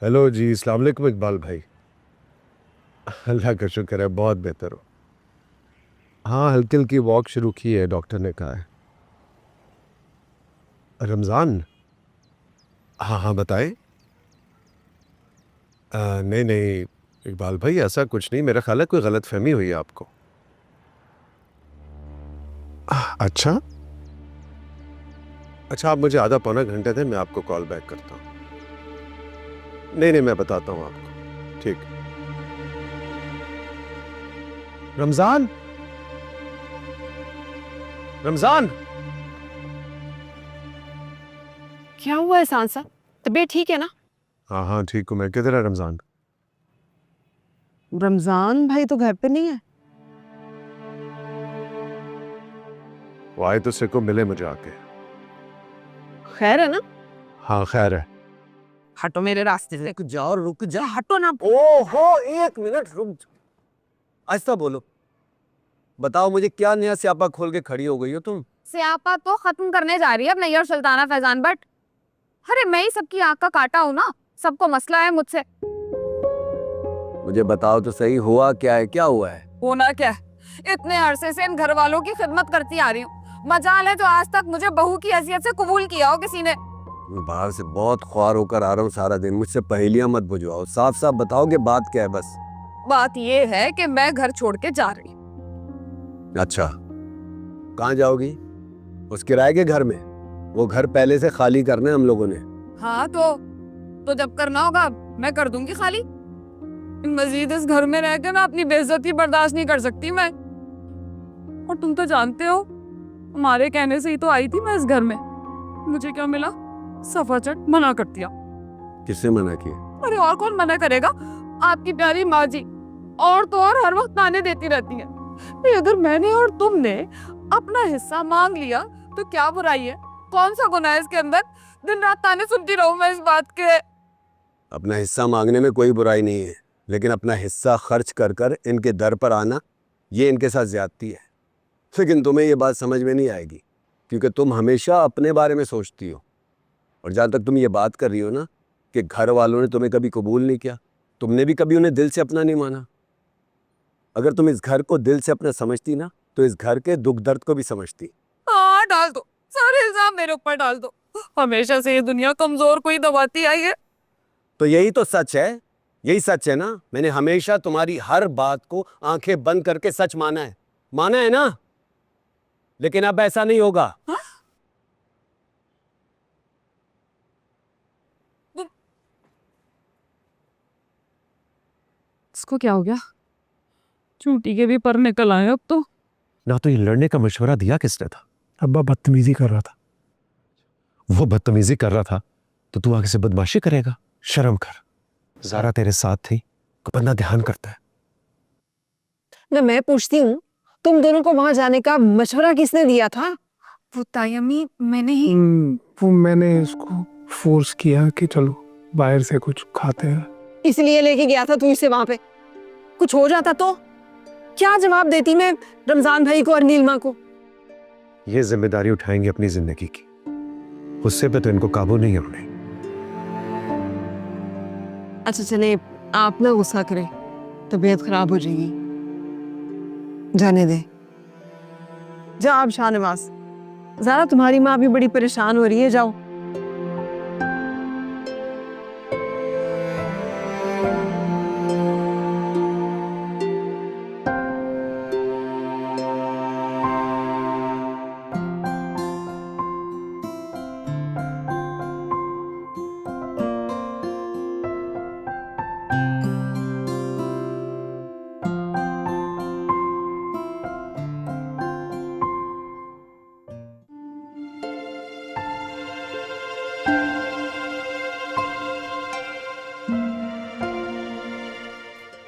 Hello जी, अस्सलाम वालेकुम इकबाल भाई। अल्लाह का शुक्र है, बहुत बेहतर हो। हाँ, हल्की हल्की वॉक शुरू की है, डॉक्टर ने कहा है। रमज़ान? हाँ हाँ, बताएं। नहीं नहीं इकबाल भाई, ऐसा कुछ नहीं, मेरा ख्याल है कोई गलत फहमी हुई है आपको। अच्छा अच्छा, आप मुझे आधा पौना घंटे दें, मैं आपको कॉल बैक करता हूँ। नहीं नहीं, मैं बताता हूँ आपको। ठीक। रमज़ान, रमज़ान। क्या हुआ है सांसा? तबीयत ठीक है ना? हाँ हाँ, ठीक हूँ मैं। किधर है रमज़ान? रमजान भाई तो घर पे नहीं है। वो आए तो सिर को मिले मुझे आके। खैर है ना? हाँ, खैर है। हटो मेरे रास्ते से। जाओ, रुक जा। हटो ना। ओहो, एक मिनट रुक जा। ऐसा बोलो। बताओ मुझे, क्या नया स्यापा खोल के खड़ी हो गई हो तुम? स्यापा तो खत्म करने जा रही है अब नैयर सुल्ताना फैजान बट। अरे मैं ही सबकी आंख का काटा हूँ ना। सबको मसला है मुझसे। मुझे बताओ तो सही, हुआ क्या है? क्या हुआ है? होना क्या है? इतने अरसे से इन घर वालों की खिदमत करती आ रही हूँ। मजाल है जो आज तक मुझे बहू की हैसियत से कबूल किया हो किसी ने। मैं बाहर से बहुत ख्वार होकर आ रहा हूँ सारा दिन। मुझसे पहेलियां मत बुझवाओ, साफ साफ बताओगे बात क्या है बस। बात ये है कि मैं घर छोड़ के जा रही हूँ। अच्छा, कहाँ जाओगी? उस किराए के घर में? वो घर पहले से खाली करना है हम लोगों ने। हाँ तो जब करना होगा मैं कर दूंगी खाली। मजीद इस घर में रहकर मैं अपनी बेइज्जती बर्दाश्त नहीं कर सकती मैं। और तुम तो जानते हो, हमारे कहने से ही तो आई थी मैं इस घर में। मुझे क्या मिला? सफाचट मना कर दिया। किससे मना किया? अरे और कौन मना करेगा? आपकी प्यारी माँ जी। और तो और हर वक्त ताने देती रहती है। नहीं, अगर मैंने और तुमने अपना हिस्सा मांग लिया तो क्या बुराई है? कौन सा गुनाह है इसके अंदर? दिन रात ताने सुनती रहूं मैं इस बात के। अपना हिस्सा मांगने में कोई बुराई नहीं है, लेकिन अपना हिस्सा खर्च कर कर इनके दर पर आना, ये इनके साथ ज्यादती है। लेकिन तुम्हें ये बात समझ में नहीं आएगी, क्योंकि तुम हमेशा अपने बारे में सोचती हो। और जहां तक तुम ये बात कर रही हो ना कि घर वालों ने तुम्हें कभी कबूल नहीं किया, तुमने भी कभी उन्हें दिल से अपना नहीं माना। अगर तुम इस घर को दिल से अपना समझती ना, तो इस घर के दुख दर्द को भी समझती। हाँ, डाल दो। सारे इल्जाम मेरे ऊपर डाल दो। हमेशा से ये दुनिया कमजोर को ही दबाती आई है। तो यही तो सच है। यही सच है ना। मैंने हमेशा तुम्हारी हर बात को आंखें बंद करके सच माना है। माना है ना? लेकिन अब ऐसा नहीं होगा। हाँ? इसको क्या हो गया? चूटी के भी पर निकल आए अब तो। ना तो ये लड़ने का मशवरा दिया किसने था? अब्बा बदतमीजी कर रहा था। वो बदतमीजी कर रहा था तो तू आगे से बदमाशी करेगा? शर्म कर। ज़ारा तेरे साथ थी, बंदा ध्यान करता है। ना मैं पूछती हूँ, तुम दोनों को वहां जाने का मशवरा किसने दिया था? वो तायमी मैंने ही। वो मैंने उसको फोर्स किया कि चलो बाहर से कुछ खाते हैं। इसलिए लेके गया था तू इसे वहां पे? कुछ हो जाता तो क्या जवाब देती मैं रमजान भाई को और नीलमा को? ये जिम्मेदारी उठाएंगे अपनी जिंदगी की। गुस्से पे तो इनको काबू नहीं है उन्हें। अच्छा चले, आप ना गुस्सा करें, तबीयत खराब हो जाएगी। जाने दे। जा आप शाहनवाज। ज़रा तुम्हारी माँ भी बड़ी परेशान हो रही है, जाओ।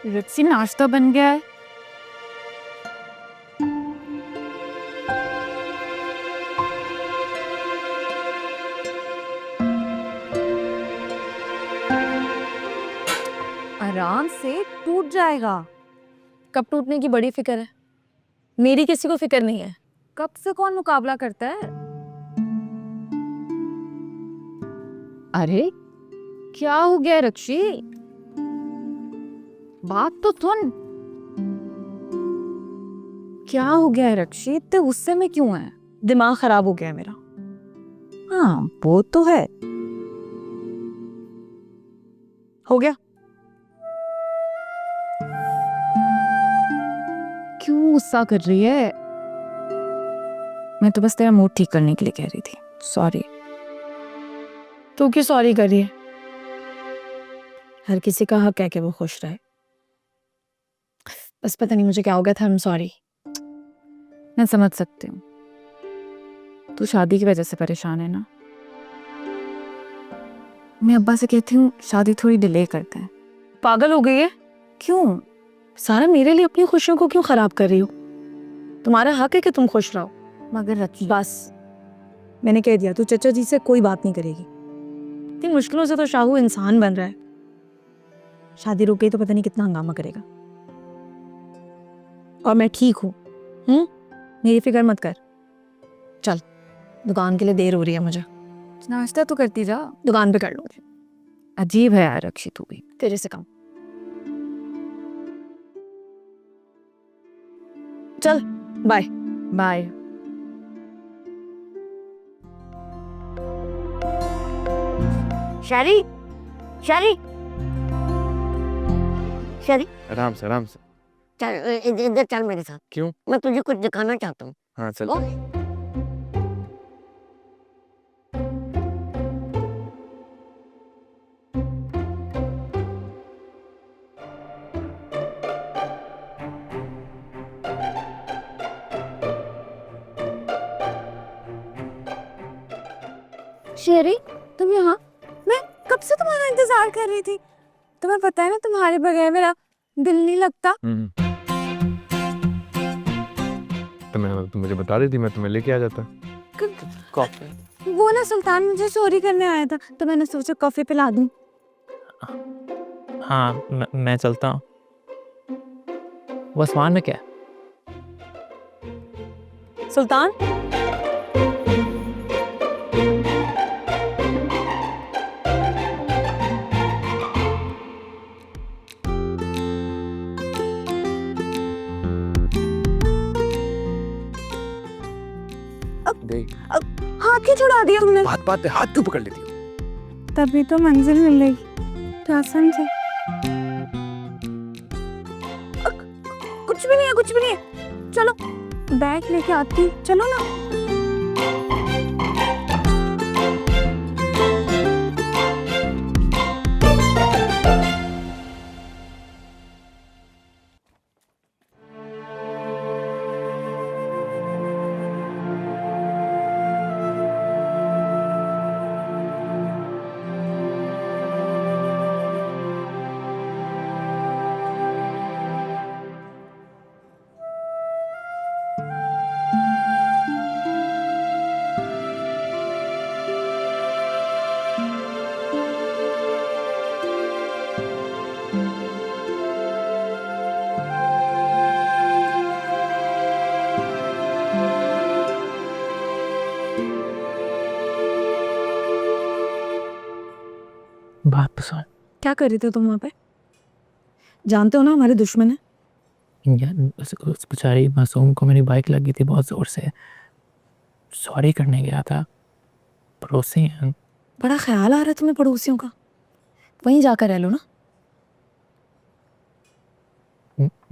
रिप्सी, नाश्ता बन गया है। आराम से टूट जाएगा। कब टूटने की बड़ी फिक्र है? मेरी किसी को फिक्र नहीं है। कब से कौन मुकाबला करता है? अरे क्या हो गया रक्षी? बात तो सुन। क्या हो गया है रक्षी? इतने गुस्से में क्यों है? दिमाग खराब हो गया है मेरा। हाँ वो तो है। हो गया? क्यों गुस्सा कर रही है? मैं तो बस तेरा मूड ठीक करने के लिए कह रही थी। सॉरी। तू क्यों सॉरी कर रही है? हर किसी का हक है कि वो खुश रहे। बस पता नहीं मुझे क्या हो गया था। I am sorry. मैं समझ सकती हूँ, तू शादी की वजह से परेशान है ना। मैं अब्बा से कहती हूँ शादी थोड़ी डिले करते हैं। पागल हो गई है? क्यों? सारा मेरे लिए अपनी खुशियों को क्यों खराब कर रही हो? तुम्हारा हक है कि तुम खुश रहो। मगर रक्षी, बस मैंने कह दिया, तू चचा जी से कोई बात नहीं करेगी। इतनी मुश्किलों से तो शाहू इंसान बन रहा है। शादी रुक गई तो पता नहीं कितना हंगामा करेगा। और मैं ठीक हूँ। मेरी फिक्र मत कर। चल, दुकान के लिए देर हो रही है मुझे। नाश्ता तो करती जा। दुकान पे कर लूंगी। अजीब है यार रक्षी तू भी। तेरे से कम। चल बाय। बाय। शरी, शरी, शरी, आराम से आराम से। चल इधर चल मेरे साथ। क्यों? मैं तुझे कुछ दिखाना चाहता हूँ। हाँ चल। ओ, शेरी, तुम यहाँ? मैं कब से तुम्हारा इंतजार कर रही थी। तुम्हें पता है ना, तुम्हारे बगैर मेरा दिल नहीं लगता। तो तुम मुझे बता रही थी, मैं तुम्हें लेके आ जाता। कॉफी? वो ना सुल्तान मुझे चोरी करने आया था, तो मैंने सोचा कॉफी पिला दूं। हाँ मैं चलता हूँ। वो आसमान में क्या है? सुल्तान, हाथ क्यों छुड़ा दिया तुमने? बात बात पे हाथ क्यों पकड़ लेती हो? तभी तो मंजिल मिलेगी। क्या समझे? कुछ भी नहीं है, कुछ भी नहीं है। चलो बैग लेके आती हूँ, चलो ना। बात तो सुन क्या कर रहे थे तुम वहाँ पे? जानते हो ना हमारे दुश्मन है। यार, उस बेचारी मासूम को मेरी बाइक लगी थी बहुत जोर से। सॉरी करने गया था। पड़ोसी हैं। बड़ा ख्याल आ रहा है तुम्हें पड़ोसियों का। वहीं जाकर रह लो ना।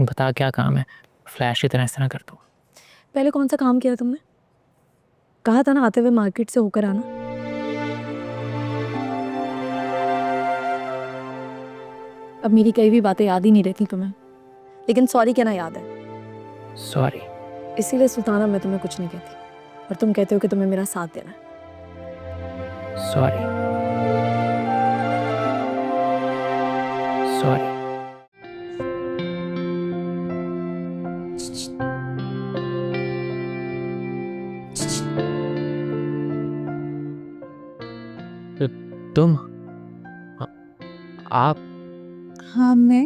बता क्या काम है? फ्लैश की तरह इस तरह कर दो। पहले कौन सा काम किया तुमने? कहा था ना आते हुए मार्केट से होकर आना। अब मेरी कई भी बातें याद ही नहीं रहती तुम्हें, लेकिन सॉरी कहना याद है। सॉरी। इसीलिए सुल्ताना मैं तुम्हें कुछ नहीं कहती, और तुम कहते हो कि तुम्हें मेरा साथ देना है। सॉरी। सॉरी। तुम? आप? हाँ मैं।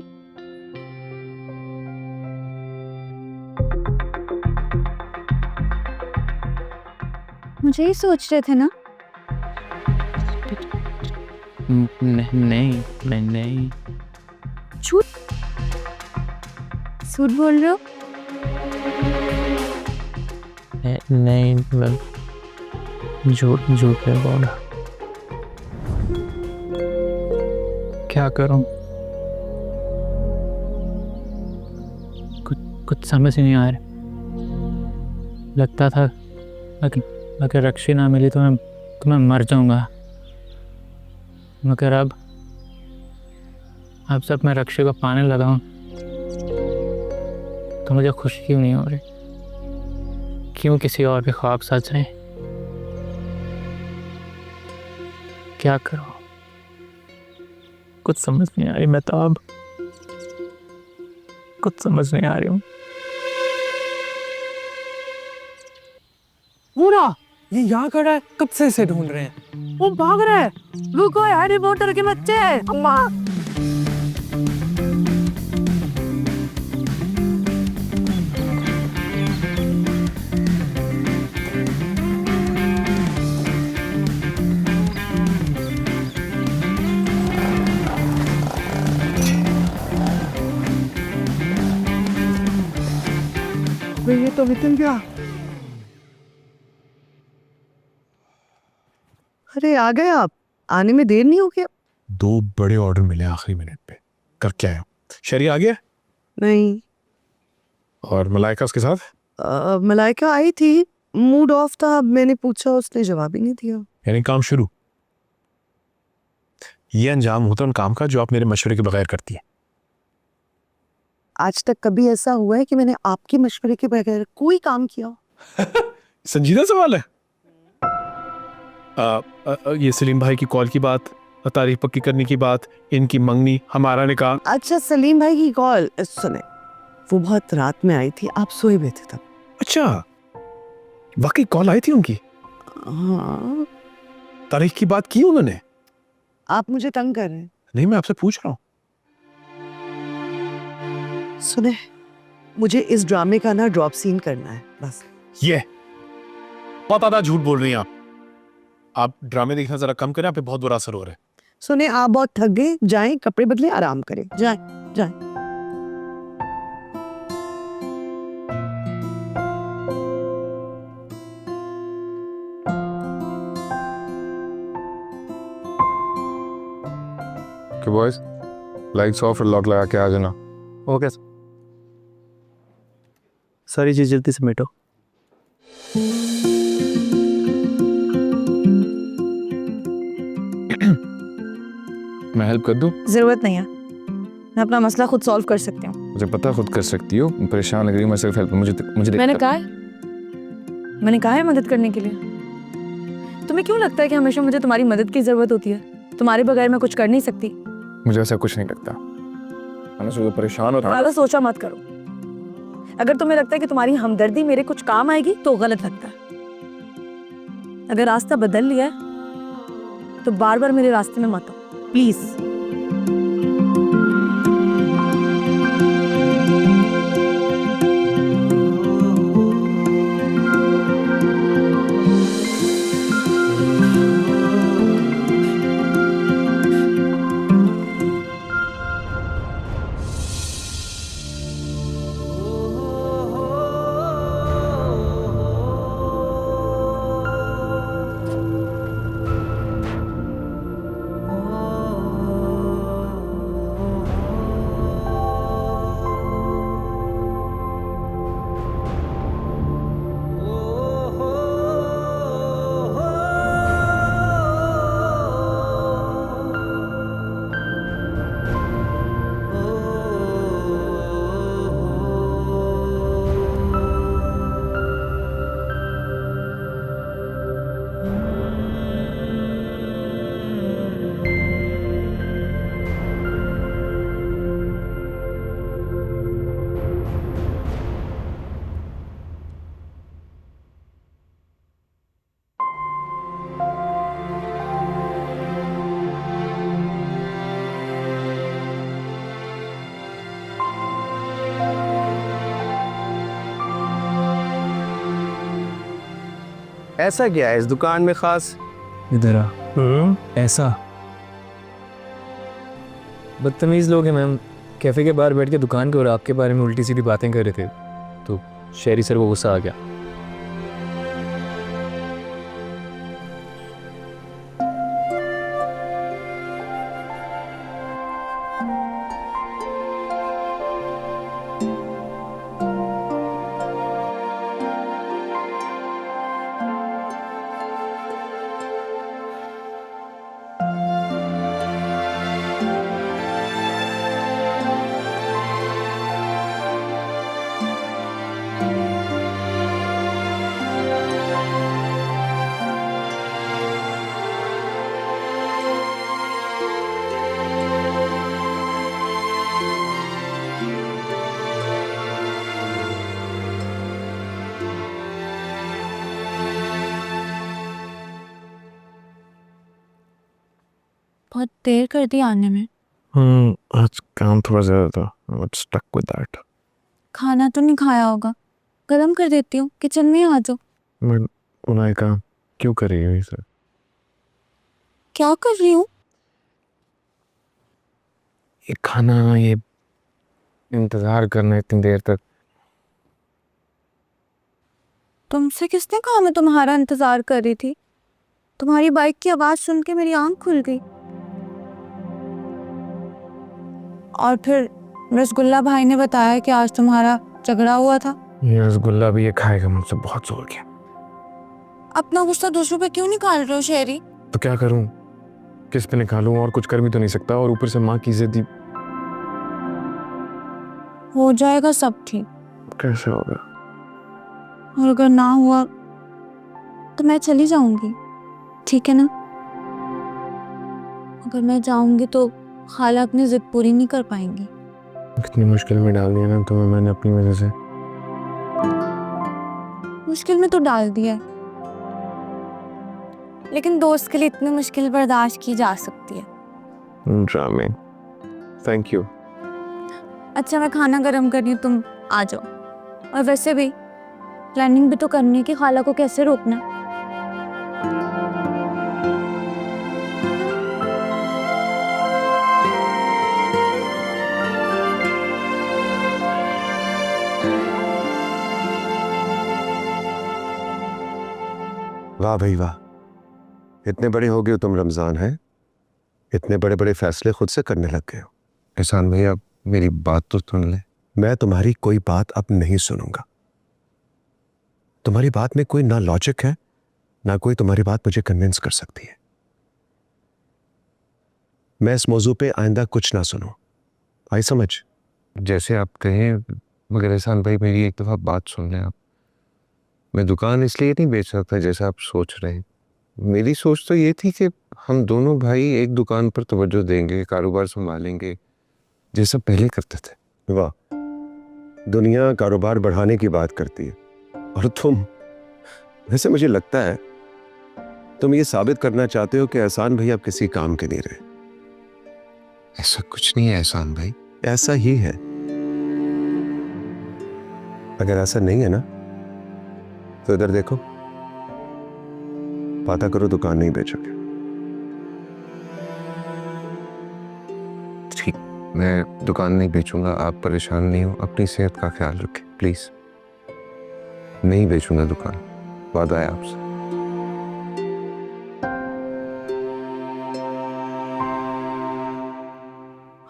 मुझे ही सोच रहे थे ना? नहीं नहीं नहीं झूठ बोल रहे हो? नहीं मैं झूठ झूठ नहीं बोला। क्या करूं? कुछ समझ नहीं आ रहा। लगता था अगर रक्षी ना मिली तो मैं मर जाऊंगा, मगर अब सब मैं रक्षी को पाने लगा हूं तो मुझे खुशी क्यों नहीं हो रही? क्यों किसी और के ख्वाब सच हैं? क्या करूं? कुछ समझ नहीं आ रही। मैं तो अब कुछ समझ नहीं आ रही हूँ। पूरा ये यहाँ खड़ा है, कब से इसे ढूंढ रहे हैं। वो भाग रहा है। रुको हैरी पॉटर के बच्चे। अम्मा ये तो निकल गया। अरे आ गए आप? आने में देर नहीं हो गया? 2 बड़े ऑर्डर मिले आखिरी मिनट पे, करके आया। शरी आ गया नहीं। और मलाइका उसके साथ? मलाइका आई थी, मूड ऑफ था। मैंने पूछा, उसने जवाब ही नहीं दिया। यानी काम शुरू। ये अंजाम होता है उन काम का जो आप मेरे मशवरे के बगैर करती है। आज तक कभी ऐसा हुआ है कि मैंने आपके मशवरे के बगैर कोई काम किया हो? संजीदा सवाल है। ये सलीम भाई की कॉल की बात, तारीख पक्की करने की बात, इनकी मंगनी, हमारा निकाह। अच्छा, सलीम भाई की कॉल सुने। वो बहुत रात में आई थी, आप सोए हुए थे तब। अच्छा, वाकई कॉल आई थी उनकी? हाँ। तारीख की बात की उन्होंने? आप मुझे तंग कर रहे हैं। नहीं, मैं आपसे पूछ रहा हूँ। सुने, मुझे इस ड्रामे का ना ड्रॉप सीन करना है बस। ये पता था झूठ बोल रही हैं आप ड्रामे देखना जरा कम करें, आप पे बहुत बुरा असर हो रहा है। सुने, आप बहुत थक गए, जाएं कपड़े बदले, आराम करें। जाएं जाएं। Okay boys, lights off और लॉक लगा के आ जाना। ओके सारी चीज जल्दी समेटो। मैं हेल्प कर दूं? जरूरत नहीं है, मैं अपना मसला खुद सॉल्व कर सकती हूँ। मुझे पता खुद कर सकती हो, परेशान लग रही हूँ, मैं सिर्फ हेल्प मुझे मैंने कहा है मदद करने के लिए। तुम्हें क्यों लगता है कि हमेशा मुझे तुम्हारी मदद की जरूरत होती है? तुम्हारे बगैर मैं कुछ कर नहीं सकती। मुझे ऐसा कुछ नहीं लगता। मैं सोचा परेशान हो रहा। ज्यादा सोचा मत करो। अगर तुम्हें लगता है कि तुम्हारी हमदर्दी मेरे कुछ काम आएगी तो गलत लगता है। अगर रास्ता बदल लिया है तो बार बार मेरे रास्ते में मत आओ प्लीज। ऐसा क्या है इस दुकान में खास? इधर आ। ऐसा बदतमीज़ लोग हैं मैम। कैफ़े के बाहर बैठ के दुकान के और आपके बारे में उल्टी सीधी बातें कर रहे थे, तो शहरी सर को गुस्सा आ गया। बहुत देर कर दी आने में। आज काम थोड़ा ज़्यादा था। I was stuck with that. खाना तो नहीं खाया होगा, गरम कर देती हूँ, किचन में ही आ जाओ। मैं उन्हें काम क्यों कर रही हूँ सर? क्या कर रही हूँ? ये खाना, ये इंतज़ार करना इतनी देर तक। तुमसे किसने कहा मैं तुम्हारा इंतजार कर रही थी? तुम्हारी बाइक की आवाज सुन के मेरी आंख खुल गई। और फिर रसगुल्ला भाई ने बताया कि आज तुम्हारा झगड़ा हुआ था। ये रसगुल्ला भी ये खाएगा मुझसे बहुत जोर के। अपना गुस्सा दूसरों पे क्यों निकाल रहे हो शेरी? तो क्या करूं? किस पे निकालूं? और कुछ कर भी तो नहीं सकता, और ऊपर से माँ की जिद्दी। हो जाएगा सब ठीक। कैसे होगा? और अगर ना हुआ तो मैं चली जाऊंगी, ठीक है ना? अगर मैं जाऊंगी तो खाला अपनी जिद पूरी नहीं कर पाएंगी। कितनी मुश्किल में डाल दिया ना तुम्हें मैंने अपनी वजह से। मुश्किल में तो डाल दिया है, लेकिन दोस्त के लिए इतनी मुश्किल बर्दाश्त की जा सकती है। ड्रामे। Thank you. अच्छा मैं खाना गरम कर रही हूँ, तुम आ जाओ। और वैसे भी प्लानिंग भी तो करनी है कि खाला को कैसे रोकना है। वाह भाई वाह, इतने बड़े हो गए हो तुम रमज़ान है, इतने बड़े बड़े फैसले खुद से करने लग गए हो। एहसान भाई आप मेरी बात तो सुन ले। मैं तुम्हारी कोई बात अब नहीं सुनूंगा। तुम्हारी बात में कोई ना लॉजिक है, ना कोई तुम्हारी बात मुझे कन्विंस कर सकती है। मैं इस मौजू पे आइंदा कुछ ना सुनूं। आई समझ? जैसे आप कहें, मगर एहसान भाई मेरी एक दफ़ा बात सुन लें आप। मैं दुकान इसलिए नहीं बेच सकता जैसा आप सोच रहे हैं। मेरी सोच तो ये थी कि हम दोनों भाई एक दुकान पर तवज्जो देंगे, कारोबार संभालेंगे जैसा पहले करते थे। वाह, दुनिया कारोबार बढ़ाने की बात करती है और तुम, वैसे मुझे लगता है तुम ये साबित करना चाहते हो कि एहसान भाई अब किसी काम के नहीं रहे। ऐसा कुछ नहीं है एहसान भाई। ऐसा ही है। अगर ऐसा नहीं है ना तो इधर देखो, पता करो दुकान नहीं बेचोगे। ठीक, मैं दुकान नहीं बेचूंगा, आप परेशान नहीं हो। अपनी सेहत का ख्याल रखें प्लीज। नहीं बेचूंगा दुकान, वादा है आपसे।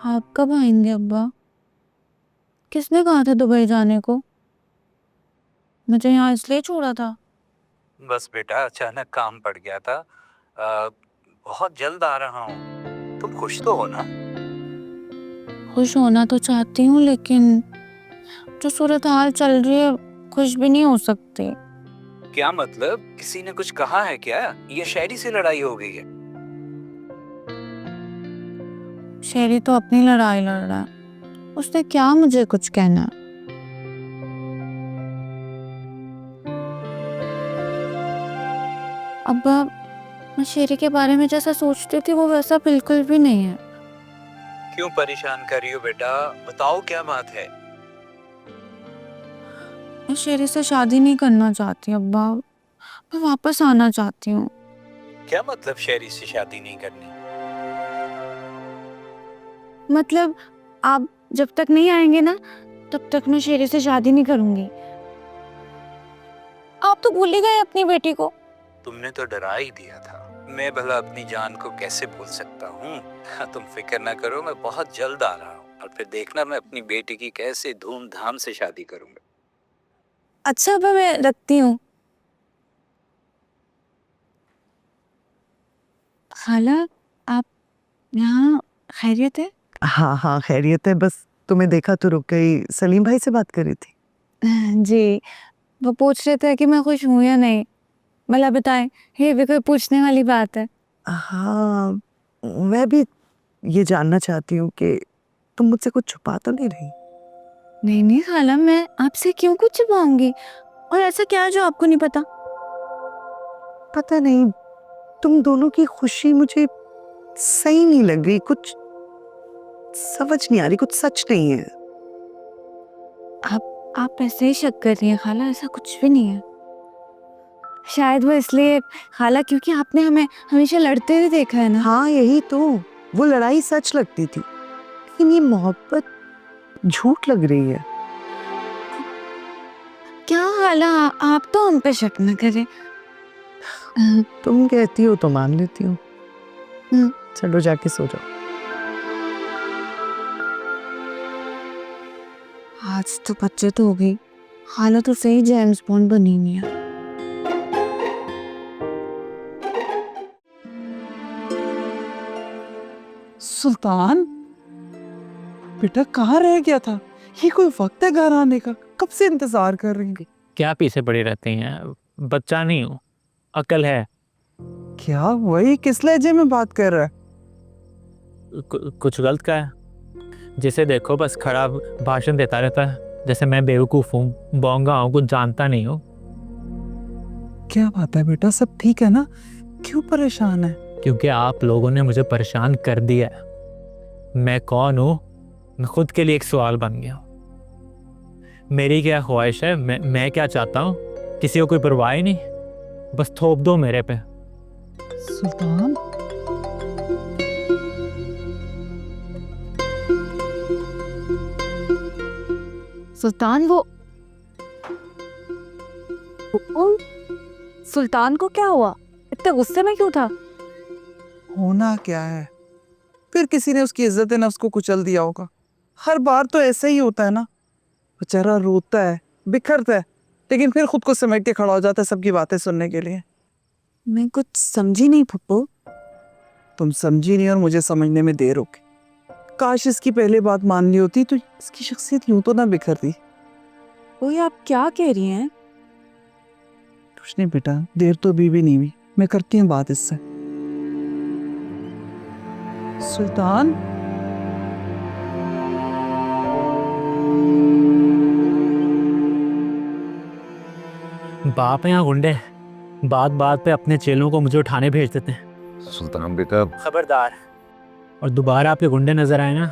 आप कब आएंगे अब्बा? किसने कहा था दुबई जाने को? मुझे यहाँ इसलिए छोड़ा था। बस बेटा अचानक काम पड़ गया था। बहुत जल्द आ रहा हूँ। तुम खुश तो हो ना? खुश होना तो चाहती हूँ, लेकिन जो सूरत हाल चल रही है खुश भी नहीं हो सकती। क्या मतलब? किसी ने कुछ कहा है क्या? ये शायरी से लड़ाई हो गई है? शेरी तो अपनी लड़ाई लड़ रहा है, उसने क्या मुझे कुछ कहना है। अब्बा, मैं शेरी के बारे में जैसा सोचती थी वो वैसा बिल्कुल भी नहीं है। क्यों परेशान कर रही हो बेटा? बताओ क्या बात है? मैं शेरी से शादी नहीं करना चाहती अब्बा, मैं वापस आना चाहती हूँ। क्या मतलब शायरी से शादी नहीं करनी? मतलब आप जब तक नहीं आएंगे ना तब तक मैं शेरी से शादी नहीं करूंगी। आप तो भूल ही गए अपनी बेटी को। तुमने तो डरा ही दिया था, मैं भला अपनी जान को कैसे भूल सकता हूँ। तुम फिक्र ना करो, मैं बहुत जल्द आ रहा हूँ और फिर देखना मैं अपनी बेटी की कैसे धूमधाम से शादी करूंगा। अच्छा अब मैं रखती हूँ। खाला आप यहाँ खैरियत है? हाँ हाँ खैरियत है, बस तुम्हें देखा तो रुक गई। सलीम भाई से बात करी थी? जी, वो पूछ रहे थे कि मैं खुश हूँ या नहीं। भला बताएं, ये भी कोई पूछने वाली बात है? हाँ, मैं भी ये जानना चाहती हूँ कि तुम मुझसे कुछ छुपा तो नहीं रही? नहीं नहीं खाला, मैं आपसे क्यों कुछ छुपाऊंगी? और ऐसा क्या है जो आपको नहीं पता? पता नहीं, तुम दोनों की खुशी मुझे सही नहीं लग रही, कुछ समझ नहीं आ रही, कुछ सच नहीं है। आप ऐसे ही शक कर रही हैं खाला, ऐसा कुछ भी नहीं है। शायद वो इसलिए खाला क्योंकि आपने हमें हमेशा लड़ते हुए देखा है ना। हाँ यही तो, वो लड़ाई सच लगती थी, लेकिन ये मोहब्बत झूठ लग रही है। क्या खाला, आप तो हम पे शक न करें। तुम कहती हो तो मान लेती हूँ। चलो जाके सो जाओ। आज तो बच्चे तो हो गई, खाला तो सही जेम्स बॉन्ड बनी हुई है। सुल्तान बेटा कहाँ रह गया था? ये कोई वक्त है घर आने का? कब से इंतजार कर रही हूँ। क्या पीछे पड़ी रहती हैं? बच्चा नहीं हूँ, अकल है। क्या वही किस लहजे में बात कर रहा है? कुछ गलत का है? जिसे देखो बस खड़ा भाषण देता रहता है, जैसे मैं बेवकूफ़ हूँ, बोंगा हूँ, कुछ जानता नहीं हूँ। क्या बात है बेटा, सब ठीक है ना? क्यों परेशान है? क्योंकि आप लोगों ने मुझे परेशान कर दिया है। मैं कौन हूँ, मैं खुद के लिए एक सवाल बन गया हूँ। मेरी क्या ख्वाहिश है, मैं क्या चाहता हूँ, किसी को कोई परवाह ही नहीं। बस थोप दो मेरे पे। सुल्तान सुल्तान सुल्तान को क्या हुआ? इतने गुस्से में क्यों था? होना क्या है, फिर किसी ने उसकी इज्जत नफ्स को कुचल दिया होगा। हर बार तो ऐसा ही होता है ना, बेचारा रोता है, बिखरता है, लेकिन फिर खुद को समेट के खड़ा हो जाता है सबकी बातें सुनने के लिए। मैं कुछ समझी नहीं पप्पू। तुम समझी नहीं और मुझे समझने में देर हो गई। काश इसकी पहले बात मान ली होती तो इसकी शख्सियत यूं तो ना बिखरती। वही आप क्या कह रही हैं? कुछ नहीं बेटा, देर तो अभी भी नहीं हुई, मैं करती हूँ बात इससे। सुल्तान बाप यहाँ गुंडे बात बात पे अपने चेलों को मुझे उठाने भेज देते हैं। सुल्तान बेटा, खबरदार, और दोबारा आपके गुंडे नजर आए ना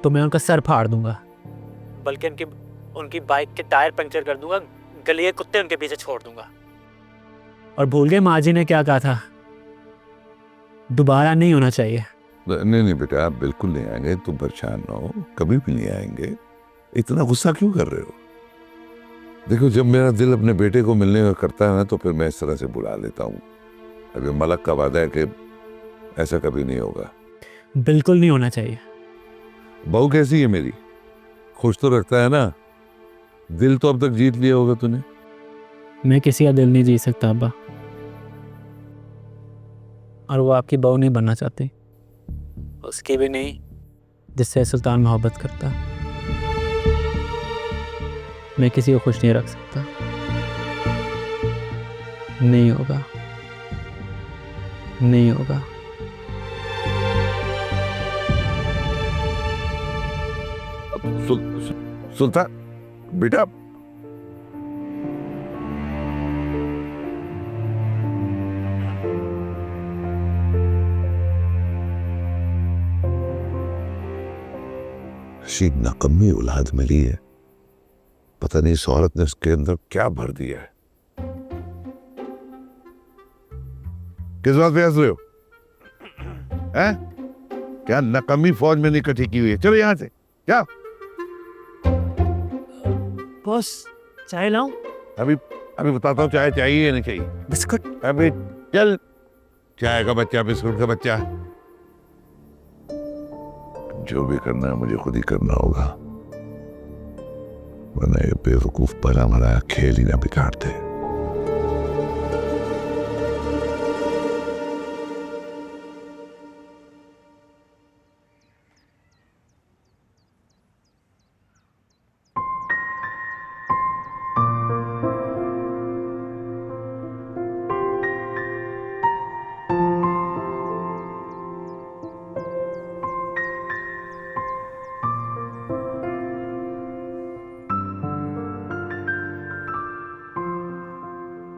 तो मैं उनका सर फाड़ दूंगा, बल्कि उनकी बाइक के टायर पंक्चर कर दूंगा, गले कुत्ते उनके पीछे छोड़ दूंगा। और भूल गए माँ जी ने क्या कहा था, दोबारा नहीं होना चाहिए। नहीं नहीं बेटा, आप बिल्कुल नहीं आएंगे, तुम परेशान ना हो, कभी भी नहीं आएंगे। इतना गुस्सा क्यों कर रहे हो? देखो, जब मेरा दिल अपने बेटे को मिलने का करता है ना तो फिर मैं इस तरह से बुला लेता हूँ। अभी मलक का वादा है कि ऐसा कभी नहीं होगा। बिल्कुल नहीं होना चाहिए। बहू कैसी है मेरी? खुश तो रखता है ना? दिल तो अब तक जीत लिया होगा तूने। मैं किसी का दिल नहीं जीत सकता अब्बा, और वो आपकी बहू नहीं बनना चाहती, उसकी भी नहीं जिससे सुल्तान मोहब्बत करता। मैं किसी को खुश नहीं रख सकता, नहीं होगा, नहीं होगा। सुल्तान बेटा, ऐसी नकम्मी औलाद मिली है, पता नहीं इस औरत ने उसके अंदर क्या भर दिया है। किस बात पे हंस रहे हो? हैं? क्या नकमी फौज में नहीं इकट्ठी की हुई है? चलो यहाँ से क्या? बॉस चाय लाऊं? अभी अभी बताता हूँ चाय चाहिए या नहीं चाहिए। बिस्कुट अभी चल, चाय का बच्चा बिस्कुट का बच्चा, जो भी करना है मुझे खुद ही करना होगा, वरना ये बेवकूफ भला हमारा खेल ही ना बिगाड़ते।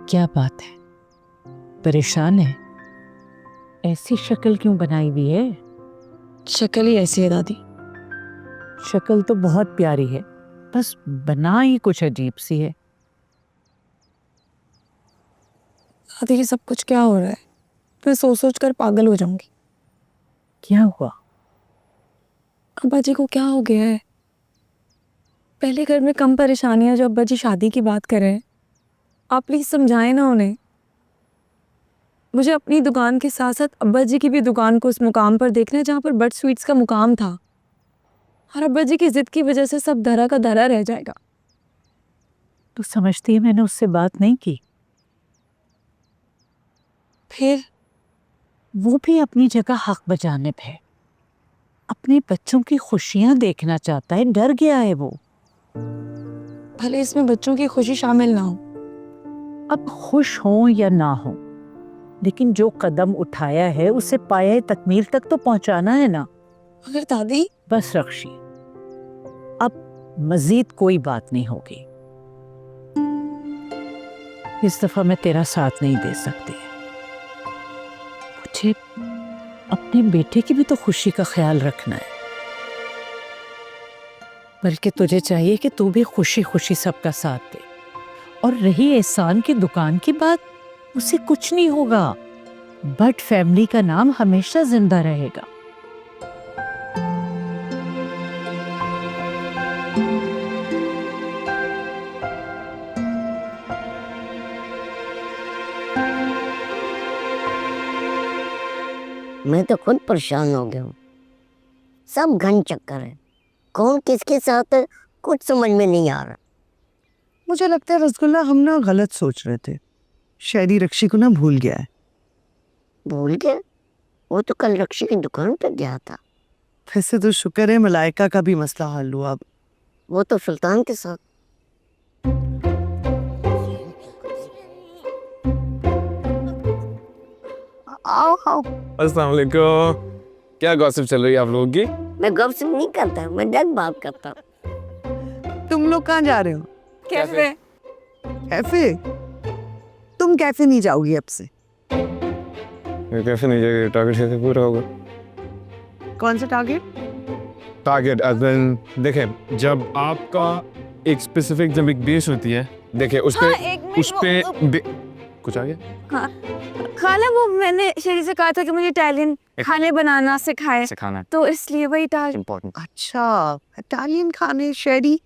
क्या बात है, परेशान है? ऐसी शक्ल क्यों बनाई हुई है? शक्ल ही ऐसी है दादी। शक्ल तो बहुत प्यारी है, बस बना ही कुछ अजीब सी है। दादी ये सब कुछ क्या हो रहा है? मैं सोच सोच कर पागल हो जाऊंगी। क्या हुआ? अब्बा जी को क्या हो गया है? पहले घर में कम परेशानियां जो अब्बा जी शादी की बात कर रहे हैं। आप प्लीज समझाएं ना उन्हें। मुझे अपनी दुकान के साथ साथ अब्बा जी की भी दुकान को उस मुकाम पर देखना है जहाँ पर बट स्वीट्स का मुकाम था, और अब्बा जी की जिद की वजह से सब धरा का धरा रह जाएगा। तू समझती है मैंने उससे बात नहीं की? फिर वो भी अपनी जगह हक बजाने पे, अपने बच्चों की खुशियां देखना चाहता है, डर गया है वो। भले इसमें बच्चों की खुशी शामिल ना हो। अब खुश हो या ना हो, लेकिन जो कदम उठाया है उसे पाया तकमील तक तो पहुंचाना है ना। मगर दादी। बस रक्षी, अब मजीद कोई बात नहीं होगी। इस दफा मैं तेरा साथ नहीं दे सकती। मुझे अपने बेटे की भी तो खुशी का ख्याल रखना है, बल्कि तुझे चाहिए कि तू भी खुशी खुशी सबका साथ दे। और रही एहसान की दुकान की बात, उसे कुछ नहीं होगा। बट फैमिली का नाम हमेशा जिंदा रहेगा। मैं तो खुद परेशान हो गया हूँ। सब घन चक्कर है, कौन किसके साथ है कुछ समझ में नहीं आ रहा। मुझे लगता है रसगुल्ला हम ना गलत सोच रहे थे। शहरी रक्षी को ना भूल गया है। भूल गया? वो तो कल रक्षी की दुकान पर गया था। वैसे तो शुक्र है मलाइका का भी मसला हल हुआ। अब वो तो सुल्तान के साथ। आओ आओ। अस्सलाम वालेकुम। क्या गॉसिप चल रही है आप लोगों की? मैं गपशप नहीं करता, मैं डग बात करता हूँ। तुम लोग कहाँ जा रहे हो? कैफे। कैफे? तुम कैफे नहीं जाओगी अब से। कैफे नहीं जाएगा, टारगेट कैसे पूरा होगा? कौन सा टारगेट? टारगेट देखें, जब आपका एक स्पेसिफिक जब एक बेस होती है, देखें उस पे कुछ आ गया? खाला वो मैंने शरी से कहा था कि मुझे इटालियन खाने बनाना सिखाना, तो इसलिए वही इम्पोर्टेंट। अच्छा, इटालियन खाने शहरी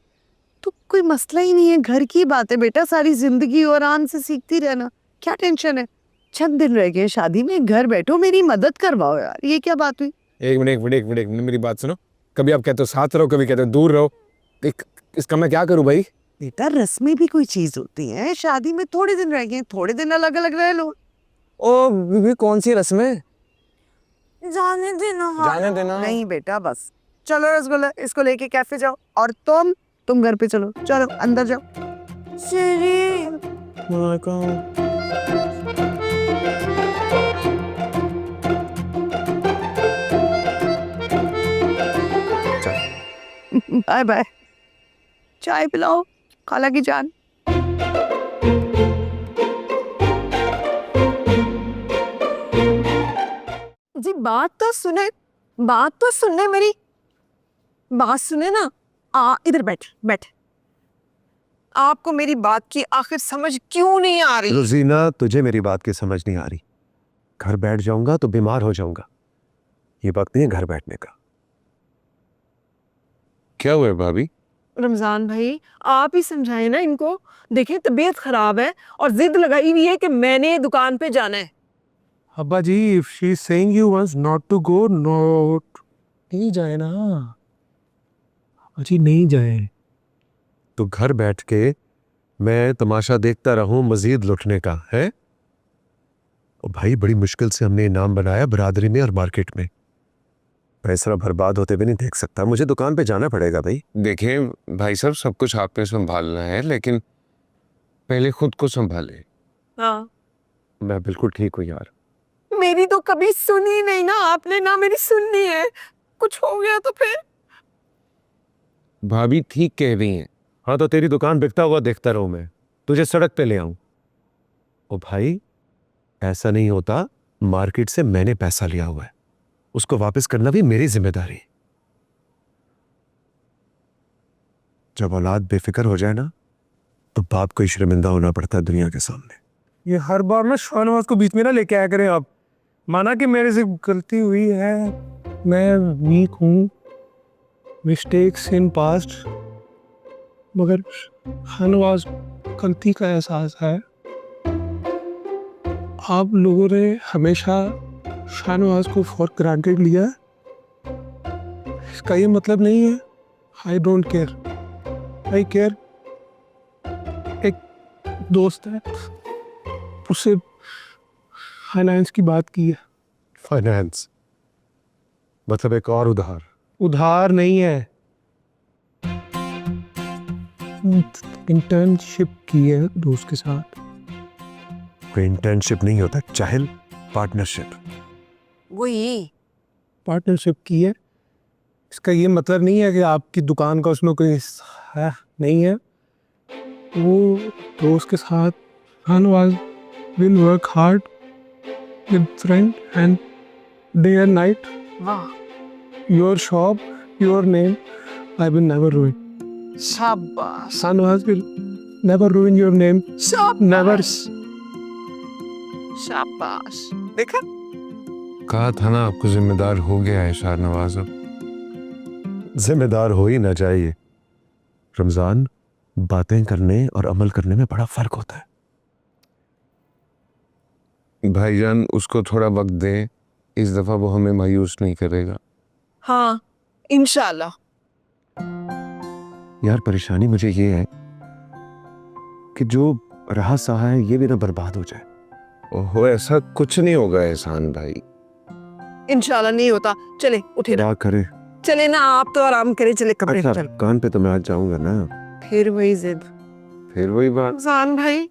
तो कोई मसला ही नहीं है। घर की बात है बेटा, सारी जिंदगी और आराम से सीखती रहना। क्या टेंशन है? चंद दिन रह गए शादी में, घर बैठो मेरी मदद करवाओ यार। ये क्या बात हुई? एक मिनट मेरी बात सुनो। कभी आप कहते हो साथ रहो, कभी कहते हो दूर रहो। इसका मैं क्या करूं भाई? बेटा रस्में भी कोई चीज होती है। शादी में थोड़े दिन रह गए, थोड़े दिन अलग अलग रह लो। ओ बीबी, कौन सी रस्में? जाने देना। नहीं बेटा बस चलो रसगुल्ला, इसको लेके कैफे जाओ। और तुम घर पे चलो, चलो अंदर जाओ। Bye bye. चाय पिलाओ खाला की जान। जी बात तो सुने मेरी बात सुने ना। इधर बैठ। आपको मेरी बात की आखिर समझ क्यों नहीं आ रही? रोजीना, तुझे मेरी बात की समझ नहीं आ रही। घर बैठ जाऊंगा तो बीमार हो जाऊंगा। ये वक्त नहीं है घर बैठने का। क्या हुआ है भाभी? रमजान भाई आप ही समझाएं ना इनको। देखें तबीयत खराब है और जिद लगाई हुई है कि मैंने दुकान पे जाना है। अब्बा जी if she is saying you wants not to go, not, नहीं जाए ना अजी, नहीं जाए। तो घर बैठ के मैं तमाशा देखता रहूं मजीद लुटने का है? और भाई बड़ी मुश्किल से हमने इनाम बनाया बरादरी में और मार्केट में। पैसा बर्बाद होते हुए नहीं देख सकता, मुझे दुकान पे जाना पड़ेगा भाई। देखें भाई साहब, सब कुछ आप पे संभालना है, लेकिन पहले खुद को संभाले। हाँ मैं बिल्कुल ठीक हूँ यार। मेरी तो कभी सुनी नहीं ना आपने, ना मेरी सुननी है। कुछ हो गया तो फिर? भाभी ठीक कह रही हैं। हाँ तो तेरी दुकान बिकता हुआ देखता रहूं मैं, तुझे सड़क पे ले आऊं। ओ भाई ऐसा नहीं होता, मार्केट से मैंने पैसा लिया हुआ है, उसको वापस करना भी मेरी जिम्मेदारी। जब औलाद बेफिक्र हो जाए ना तो बाप को ही शर्मिंदा होना पड़ता है दुनिया के सामने। ये हर बार ना शाहनवाज को बीच में ना लेके आया करें आप। माना कि मेरे से गलती हुई है, मैं वीक हूँ, मिस्टेक्स इन पास्ट, मगर शाहनवाज गलती का एहसास है। आप लोगों ने हमेशा शाहनवाज को फॉर ग्रांटेड लिया। इसका ये मतलब नहीं है I don't care, I care. एक दोस्त है, उससे फाइनेंस की बात की है। फाइनेंस मतलब एक और उधार? उधार नहीं है, इंटर्नशिप की है दोस्त के साथ। कोई इंटर्नशिप नहीं होता चाहिल, पार्टनरशिप। वही पार्टनरशिप की है। इसका ये मतलब नहीं है कि आपकी दुकान का उसमें कोई हिस्सा है, नहीं है। वो दोस्त के साथ Shahnawaz will work hard with friend and day and night. वाह Your shop, your name, I will never ruin. शाबाश Shahnawaz will never ruin your name. Never. शाबाश। देखा कहा था ना आपको जिम्मेदार हो गया है शाहनवाज। अब जिम्मेदार हो ही ना चाहिए रमजान, बातें करने और अमल करने में बड़ा फर्क होता है। भाईजान उसको थोड़ा वक्त दें, इस दफा वो हमें मायूस नहीं करेगा। हाँ इंशाल्लाह। यार परेशानी मुझे ये है कि जो रहा सहा है ये भी ना बर्बाद हो जाए। ओहो ऐसा कुछ नहीं होगा एहसान भाई। इंशाल्लाह नहीं होता। चले उठे ना, क्या करे? चले ना, आप तो आराम करे, चले कपड़े अच्छा चल। कान पे तो मैं आज जाऊंगा ना। फिर वही जिद। फिर वही बात। रमजान भाई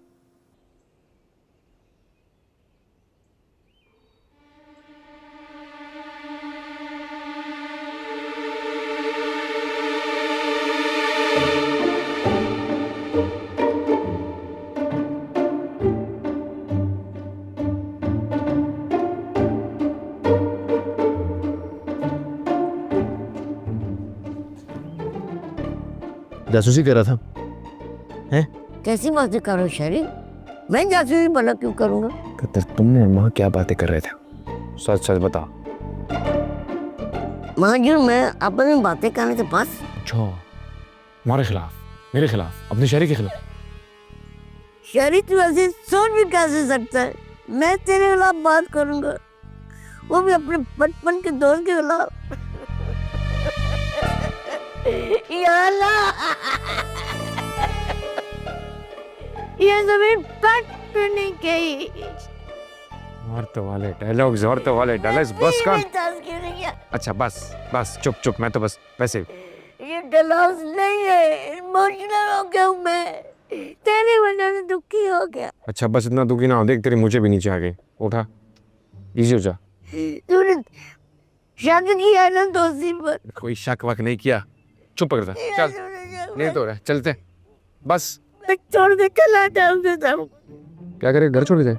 जासूसी कर रहा था। कैसी बातें करो शरीफ? मैं जासूसी भला क्यों करूँगा? कतर तुमने माँ क्या बातें कर रहे थे? सच सच बता। महाजूर मैं अपनी बातें करने से बस। अच्छा हमारे खिलाफ, मेरे खिलाफ, अपने शहरी के खिलाफ? शरीफ वैसे सोच भी कैसे सकता है? मैं तेरे खिलाफ बात करूँगा, वो भी अपने बचपन के दोस्त के खिलाफ। या अल्लाह, ये जमीन कट नहीं गई। औरतों वाले डायलॉग्स बस कर। अच्छा बस बस चुप चुप, मैं तो बस वैसे। ये डायलॉग्स नहीं है, इमोशनल हो गया हूँ मैं, तेरी वजह से दुखी हो गया। अच्छा बस इतना दुखी ना हो, देख तेरी मुझे भी नीचे आ गई। उठा, इजी हो जा। तूने शक किया ना दोस्ती पर? कोई शक वक नहीं किया, चुप कर जा, चल नहीं तो रहा, चलते बस। छोड़ दे, कल आ जाऊंगा। क्या करे, घर छोड़ के जाए?